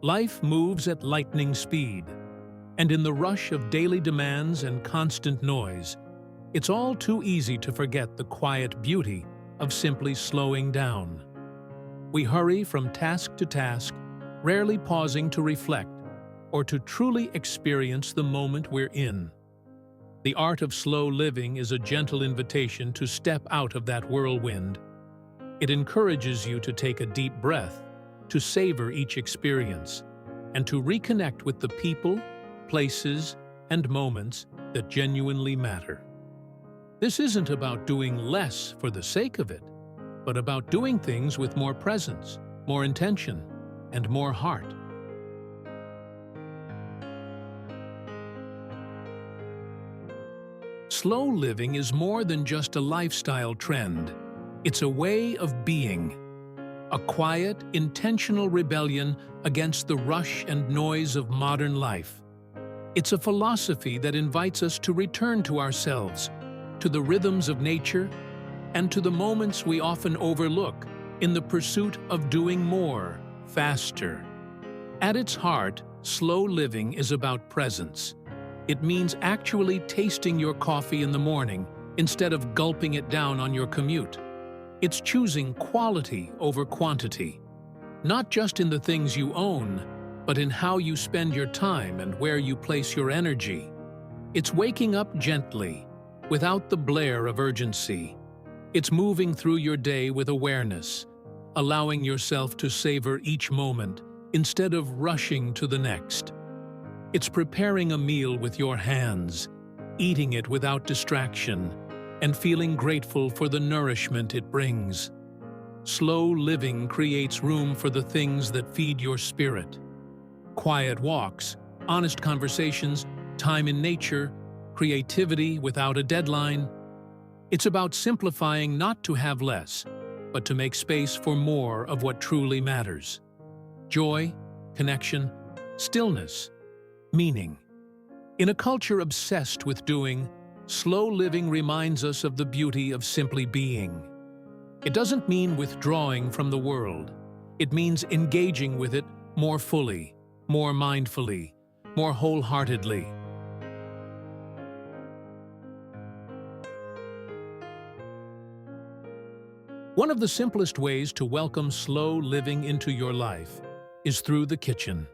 Life moves at lightning speed, and in the rush of daily demands and constant noise, it's all too easy to forget the quiet beauty of simply slowing down. We hurry from task to task, rarely pausing to reflect or to truly experience the moment we're in. The art of slow living is a gentle invitation to step out of that whirlwind. It encourages you to take a deep breath, to savor each experience, and to reconnect with the people, places, and moments that genuinely matter. This isn't about doing less for the sake of it, but about doing things with more presence, more intention, and more heart. Slow living is more than just a lifestyle trend. It's a way of being. A quiet, intentional rebellion against the rush and noise of modern life. It's a philosophy that invites us to return to ourselves, to the rhythms of nature, and to the moments we often overlook in the pursuit of doing more, faster. At its heart, slow living is about presence. It means actually tasting your coffee in the morning instead of gulping it down on your commute. It's choosing quality over quantity, not just in the things you own, but in how you spend your time and where you place your energy. It's waking up gently, without the blare of urgency. It's moving through your day with awareness, allowing yourself to savor each moment instead of rushing to the next. It's preparing a meal with your hands, eating it without distraction, and feeling grateful for the nourishment it brings. Slow living creates room for the things that feed your spirit. Quiet walks, honest conversations, time in nature, creativity without a deadline. It's about simplifying not to have less, but to make space for more of what truly matters. Joy, connection, stillness, meaning. In a culture obsessed with doing, slow living reminds us of the beauty of simply being. It doesn't mean withdrawing from the world. It means engaging with it more fully, more mindfully, more wholeheartedly. One of the simplest ways to welcome slow living into your life is through the kitchen.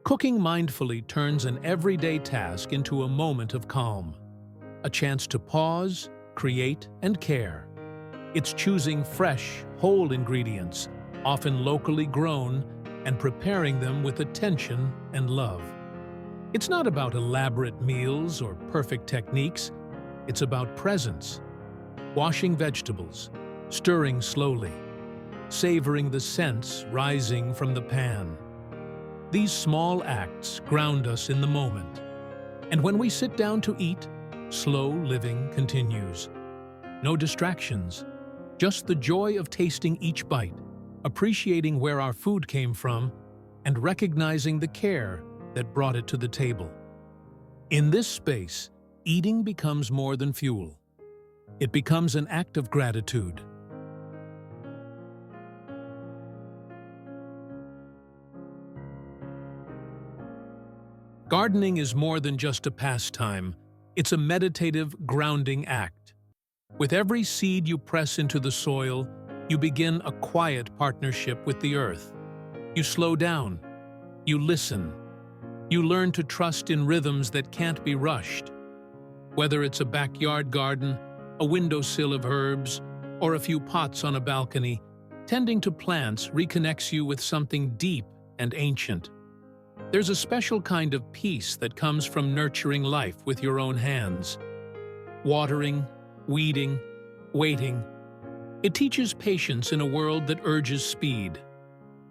Cooking mindfully turns an everyday task into a moment of calm, a chance to pause, create, and care. It's choosing fresh, whole ingredients, often locally grown, and preparing them with attention and love. It's not about elaborate meals or perfect techniques. It's about presence. Washing vegetables, stirring slowly, savoring the scents rising from the pan. These small acts ground us in the moment. And when we sit down to eat, slow living continues. No distractions, just the joy of tasting each bite, appreciating where our food came from, and recognizing the care that brought it to the table. In this space, eating becomes more than fuel. It becomes an act of gratitude. Gardening is more than just a pastime. It's a meditative, grounding act. With every seed you press into the soil, you begin a quiet partnership with the earth. You slow down. You listen. You learn to trust in rhythms that can't be rushed. Whether it's a backyard garden, a windowsill of herbs, or a few pots on a balcony, tending to plants reconnects you with something deep and ancient. There's a special kind of peace that comes from nurturing life with your own hands. Watering, weeding, waiting. It teaches patience in a world that urges speed.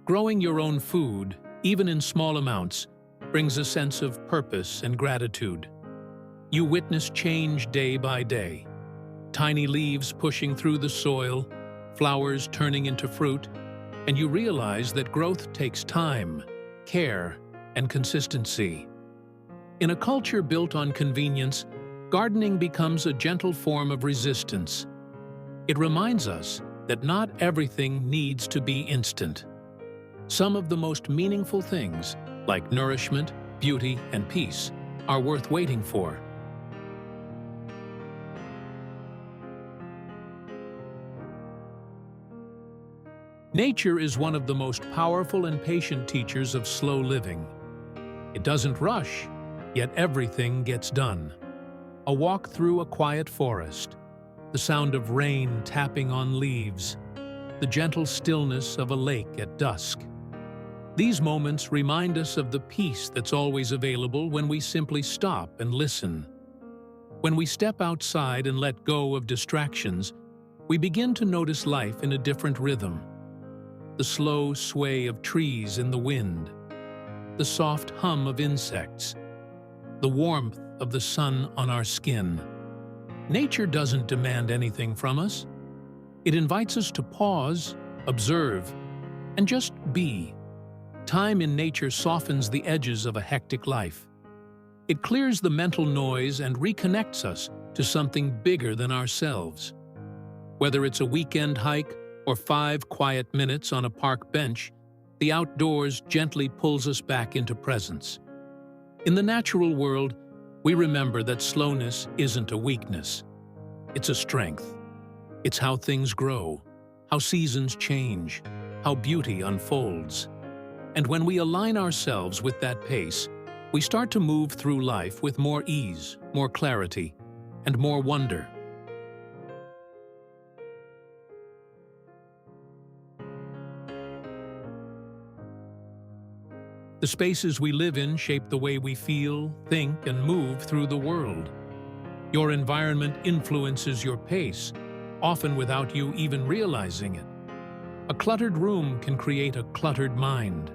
Growing your own food, even in small amounts, brings a sense of purpose and gratitude. You witness change day by day. Tiny leaves pushing through the soil, flowers turning into fruit, and you realize that growth takes time, care, and consistency. In a culture built on convenience, gardening becomes a gentle form of resistance. It reminds us that not everything needs to be instant. Some of the most meaningful things, like nourishment, beauty, and peace, are worth waiting for. Nature is one of the most powerful and patient teachers of slow living. It doesn't rush, yet everything gets done. A walk through a quiet forest, the sound of rain tapping on leaves, the gentle stillness of a lake at dusk. These moments remind us of the peace that's always available when we simply stop and listen. When we step outside and let go of distractions, we begin to notice life in a different rhythm. The slow sway of trees in the wind, the soft hum of insects, the warmth of the sun on our skin. Nature doesn't demand anything from us. It invites us to pause, observe, and just be. Time in nature softens the edges of a hectic life. It clears the mental noise and reconnects us to something bigger than ourselves. Whether it's a weekend hike or 5 quiet minutes on a park bench, the outdoors gently pulls us back into presence. In the natural world, we remember that slowness isn't a weakness. It's a strength. It's how things grow, how seasons change, how beauty unfolds. And when we align ourselves with that pace, we start to move through life with more ease, more clarity, and more wonder. The spaces we live in shape the way we feel, think, and move through the world. Your environment influences your pace, often without you even realizing it. A cluttered room can create a cluttered mind,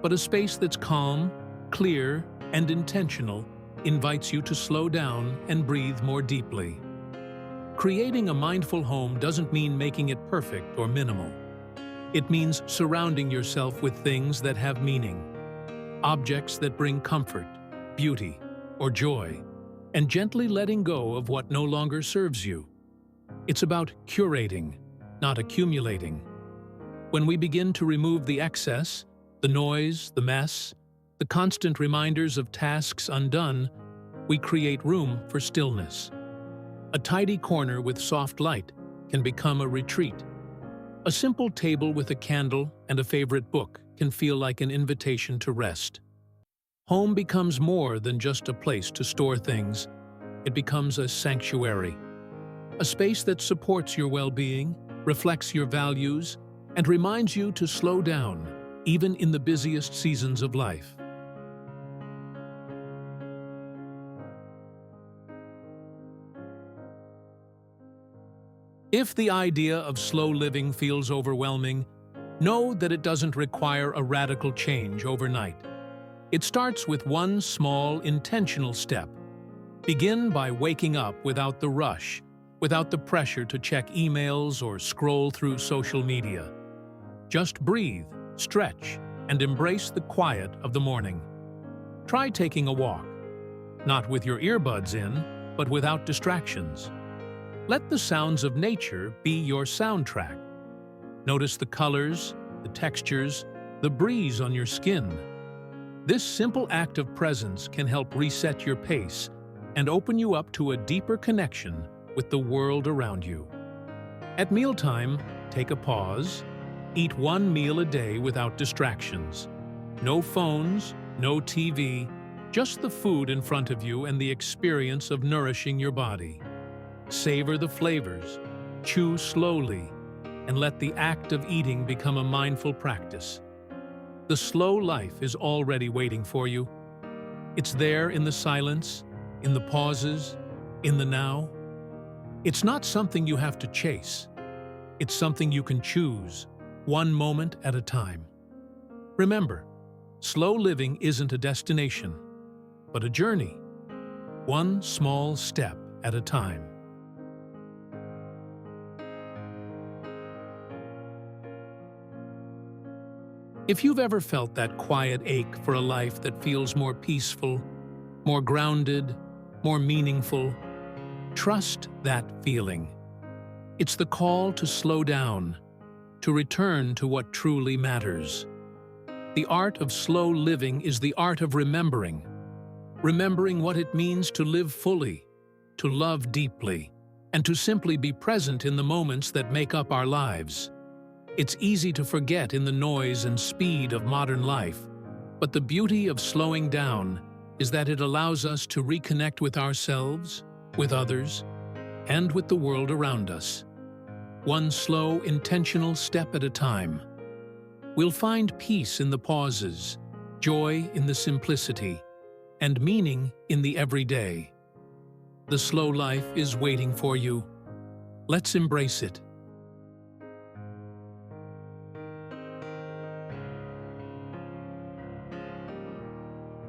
but a space that's calm, clear, and intentional invites you to slow down and breathe more deeply. Creating a mindful home doesn't mean making it perfect or minimal. It means surrounding yourself with things that have meaning. Objects that bring comfort, beauty, or joy, and gently letting go of what no longer serves you. It's about curating, not accumulating. When we begin to remove the excess, the noise, the mess, the constant reminders of tasks undone, we create room for stillness. A tidy corner with soft light can become a retreat. A simple table with a candle and a favorite book can feel like an invitation to rest. Home becomes more than just a place to store things. It becomes a sanctuary, a space that supports your well-being, reflects your values, and reminds you to slow down, even in the busiest seasons of life. If the idea of slow living feels overwhelming, know that it doesn't require a radical change overnight. It starts with one small, intentional step. Begin by waking up without the rush, without the pressure to check emails or scroll through social media. Just breathe, stretch, and embrace the quiet of the morning. Try taking a walk, not with your earbuds in, but without distractions. Let the sounds of nature be your soundtrack. Notice the colors, the textures, the breeze on your skin. This simple act of presence can help reset your pace and open you up to a deeper connection with the world around you. At mealtime, take a pause. Eat one meal a day without distractions. No phones, no TV, just the food in front of you and the experience of nourishing your body. Savor the flavors, chew slowly, and let the act of eating become a mindful practice. The slow life is already waiting for you. It's there in the silence, in the pauses, in the now. It's not something you have to chase. It's something you can choose, one moment at a time. Remember, slow living isn't a destination, but a journey, one small step at a time. If you've ever felt that quiet ache for a life that feels more peaceful, more grounded, more meaningful, trust that feeling. It's the call to slow down, to return to what truly matters. The art of slow living is the art of remembering. Remembering what it means to live fully, to love deeply, and to simply be present in the moments that make up our lives. It's easy to forget in the noise and speed of modern life, but the beauty of slowing down is that it allows us to reconnect with ourselves, with others, and with the world around us. One slow, intentional step at a time. We'll find peace in the pauses, joy in the simplicity, and meaning in the everyday. The slow life is waiting for you. Let's embrace it.